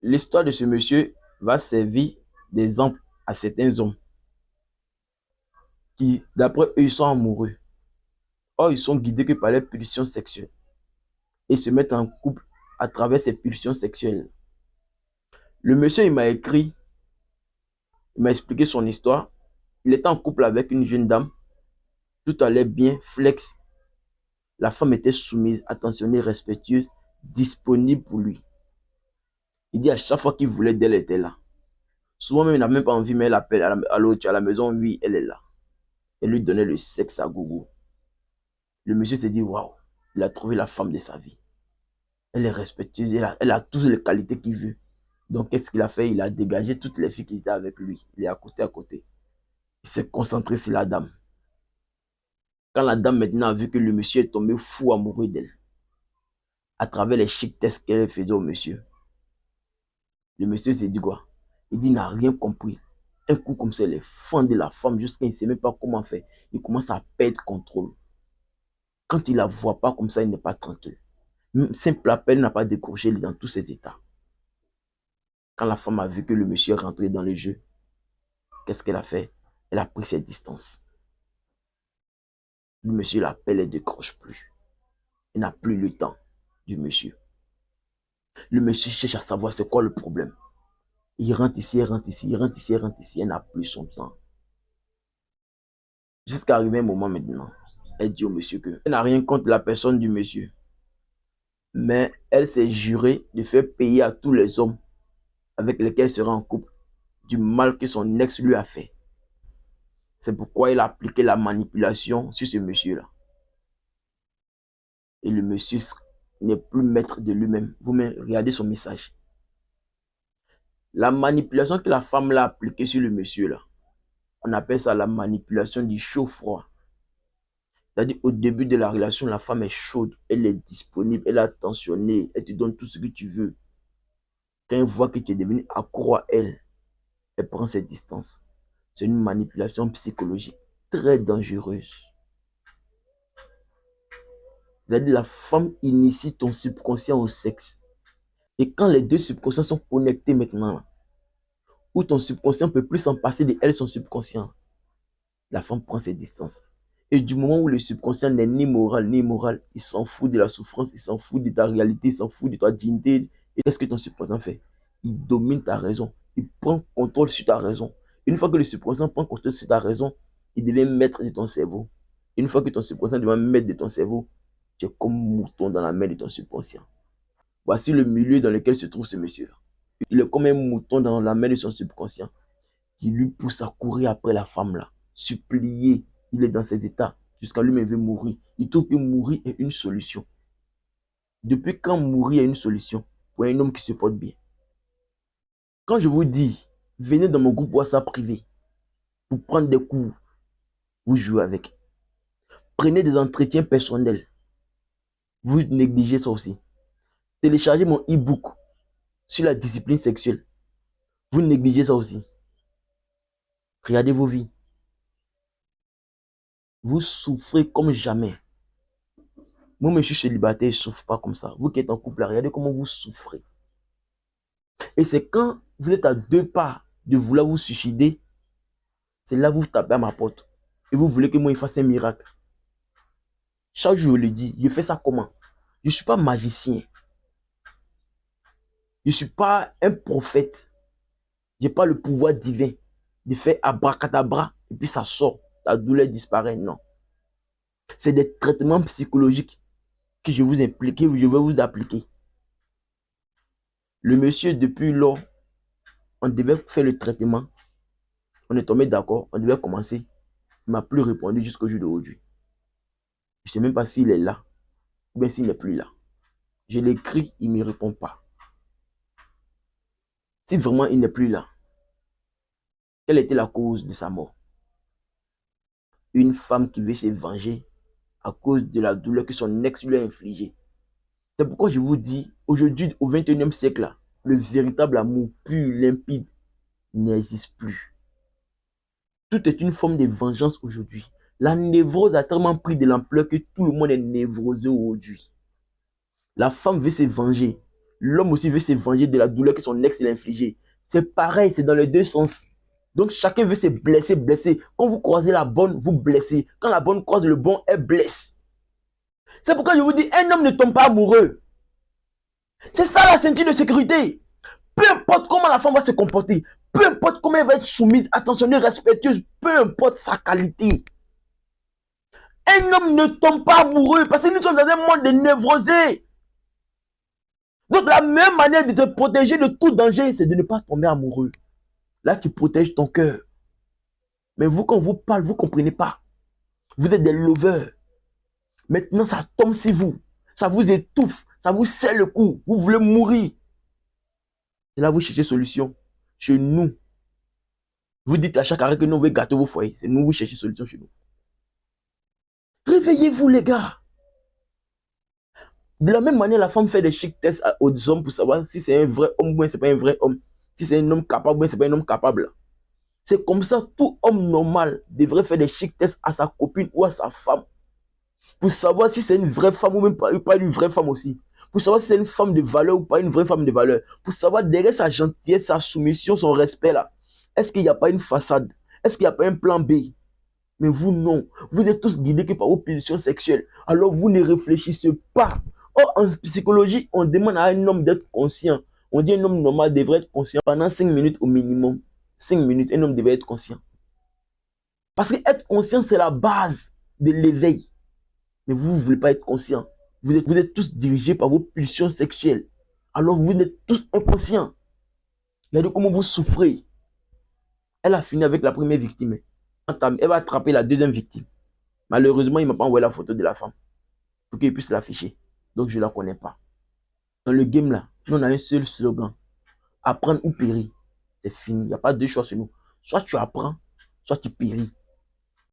L'histoire de ce monsieur va servir d'exemple à certains hommes qui, d'après eux, ils sont amoureux. Or, ils sont guidés que par les pulsions sexuelles et se mettent en couple à travers ces pulsions sexuelles. Le monsieur, il m'a écrit, il m'a expliqué son histoire. Il était en couple avec une jeune dame. Tout allait bien, flex. La femme était soumise, attentionnée, respectueuse, disponible pour lui. Il dit à chaque fois qu'il voulait d'elle, elle était là. Souvent même, il n'a même pas envie, mais elle appelle à l'autre, à la maison, oui, elle est là. Elle lui donnait le sexe à gogo. Le monsieur s'est dit, waouh, il a trouvé la femme de sa vie. Elle est respectueuse, elle a toutes les qualités qu'il veut. Donc, qu'est-ce qu'il a fait? Il a dégagé toutes les filles qui étaient avec lui. Il est à côté, à côté. Il s'est concentré sur la dame. Quand la dame maintenant a vu que le monsieur est tombé fou amoureux d'elle, à travers les chic tests qu'elle faisait au monsieur, le monsieur s'est dit quoi? Il dit, il n'a rien compris. Un coup comme ça, il est fan de la femme jusqu'à il ne sait même pas comment faire. Il commence à perdre contrôle. Quand il ne la voit pas comme ça, il n'est pas tranquille. Simple appel n'a pas décroché dans tous ses états. Quand la femme a vu que le monsieur est rentré dans le jeu, qu'est-ce qu'elle a fait? Elle a pris ses distances. Le monsieur l'appelle et ne décroche plus. Il n'a plus le temps du monsieur. Le monsieur cherche à savoir c'est quoi le problème. Il rentre ici, il rentre ici, il rentre ici, il rentre ici, il n'a plus son temps. Jusqu'à arriver un moment maintenant, elle dit au monsieur que elle n'a rien contre la personne du monsieur. Mais elle s'est jurée de faire payer à tous les hommes avec lesquels elle sera en couple du mal que son ex lui a fait. C'est pourquoi il a appliqué la manipulation sur ce monsieur-là. Et le monsieur n'est plus maître de lui-même. Vous-même, regardez son message. La manipulation que la femme l'a appliquée sur le monsieur-là, on appelle ça la manipulation du chaud-froid. C'est-à-dire au début de la relation, la femme est chaude, elle est disponible, elle est attentionnée, elle te donne tout ce que tu veux. Quand elle voit que tu es devenu accro à elle, elle prend ses distances. C'est une manipulation psychologique très dangereuse. C'est-à-dire la femme initie ton subconscient au sexe. Et quand les deux subconscients sont connectés maintenant, où ton subconscient ne peut plus s'en passer de elle, son subconscient, la femme prend ses distances. Et du moment où le subconscient n'est ni moral ni immoral, il s'en fout de la souffrance, il s'en fout de ta réalité, il s'en fout de ta dignité. Et qu'est-ce que ton subconscient fait? Il domine ta raison. Il prend contrôle sur ta raison. Une fois que le subconscient prend contrôle sur ta raison, il devient maître de ton cerveau. Une fois que ton subconscient devient maître de ton cerveau, tu es comme mouton dans la main de ton subconscient. Voici le milieu dans lequel se trouve ce monsieur-là. Il est comme un mouton dans la main de son subconscient qui lui pousse à courir après la femme-là, supplier. Il est dans ses états jusqu'à lui-même veut mourir. Il trouve que mourir est une solution. Depuis quand mourir est une solution pour un homme qui se porte bien? Quand je vous dis, venez dans mon groupe WhatsApp privé pour prendre des cours, vous jouez avec. Prenez des entretiens personnels, vous négligez ça aussi. Téléchargez mon e-book sur la discipline sexuelle, vous négligez ça aussi. Regardez vos vies. Vous souffrez comme jamais. Moi, je suis célibataire, je ne souffre pas comme ça. Vous qui êtes en couple, regardez comment vous souffrez. Et c'est quand vous êtes à deux pas de vouloir vous suicider, c'est là que vous tapez à ma porte. Et vous voulez que moi, il fasse un miracle. Chaque jour, je le dis, je fais ça comment? Je ne suis pas magicien. Je ne suis pas un prophète. Je n'ai pas le pouvoir divin de faire abracadabra et puis ça sort. La douleur disparaît. Non. C'est des traitements psychologiques que je vous implique, que je vais vous appliquer. Le monsieur, depuis lors, on devait faire le traitement. On est tombé d'accord, on devait commencer. Il ne m'a plus répondu jusqu'au jour d'aujourd'hui. Je ne sais même pas s'il est là ou bien s'il n'est plus là. Je l'écris, il ne me répond pas. Si vraiment il n'est plus là, quelle était la cause de sa mort? Une femme qui veut se venger à cause de la douleur que son ex lui a infligée. C'est pourquoi je vous dis, aujourd'hui, au XXIe siècle, là, le véritable amour pur, limpide, n'existe plus. Tout est une forme de vengeance aujourd'hui. La névrose a tellement pris de l'ampleur que tout le monde est névrosé aujourd'hui. La femme veut se venger. l'homme aussi veut se venger de la douleur que son ex l'a infligée. C'est pareil, c'est dans les deux sens. Donc chacun veut se blesser. Quand vous croisez la bonne, vous blessez. Quand la bonne croise le bon, elle blesse. C'est pourquoi je vous dis, un homme ne tombe pas amoureux. C'est ça la ceinture de sécurité. Peu importe comment la femme va se comporter, peu importe comment elle va être soumise, attentionnée, respectueuse, peu importe sa qualité. Un homme ne tombe pas amoureux parce que nous sommes dans un monde de névrosés. Donc la meilleure manière de te protéger de tout danger, c'est de ne pas tomber amoureux. Là, tu protèges ton cœur. Mais vous, quand on vous parle, vous ne comprenez pas. Vous êtes des lovers. Maintenant, ça tombe sur vous. Ça vous étouffe. Ça vous serre le cou. Vous voulez mourir. Et là, vous cherchez solution. Chez nous. Vous dites à chaque arrêt que nous, on veut gâter vos foyers. C'est nous, vous cherchez solution chez nous. Réveillez-vous, les gars. De la même manière, la femme fait des chic tests aux hommes pour savoir si c'est un vrai homme ou bien c'est pas un vrai homme. Si c'est un homme capable ou bien c'est pas un homme capable. C'est comme ça, tout homme normal devrait faire des chic tests à sa copine ou à sa femme. Pour savoir si c'est une vraie femme ou même pas une vraie femme aussi. Pour savoir si c'est une femme de valeur ou pas une vraie femme de valeur. Pour savoir derrière sa gentillesse, sa soumission, son respect là. Est-ce qu'il n'y a pas une façade? Est-ce qu'il n'y a pas un plan B? Mais vous, non. Vous êtes tous guidés que par vos pulsions sexuelles. Alors vous ne réfléchissez pas. Or, en psychologie, on demande à un homme d'être conscient. On dit un homme normal devrait être conscient pendant 5 minutes au minimum. 5 minutes, un homme devrait être conscient. Parce que être conscient, c'est la base de l'éveil. Mais vous ne voulez pas être conscient. Vous êtes tous dirigés par vos pulsions sexuelles. Alors vous êtes tous inconscients. Regardez comment vous souffrez. Elle a fini avec la première victime. Elle va attraper la deuxième victime. Malheureusement, il ne m'a pas envoyé la photo de la femme pour qu'il puisse l'afficher. Donc, je ne la connais pas. Dans le game là, nous on a un seul slogan. Apprendre ou périr. C'est fini. Il n'y a pas deux choix sur nous. Soit tu apprends, soit tu péris.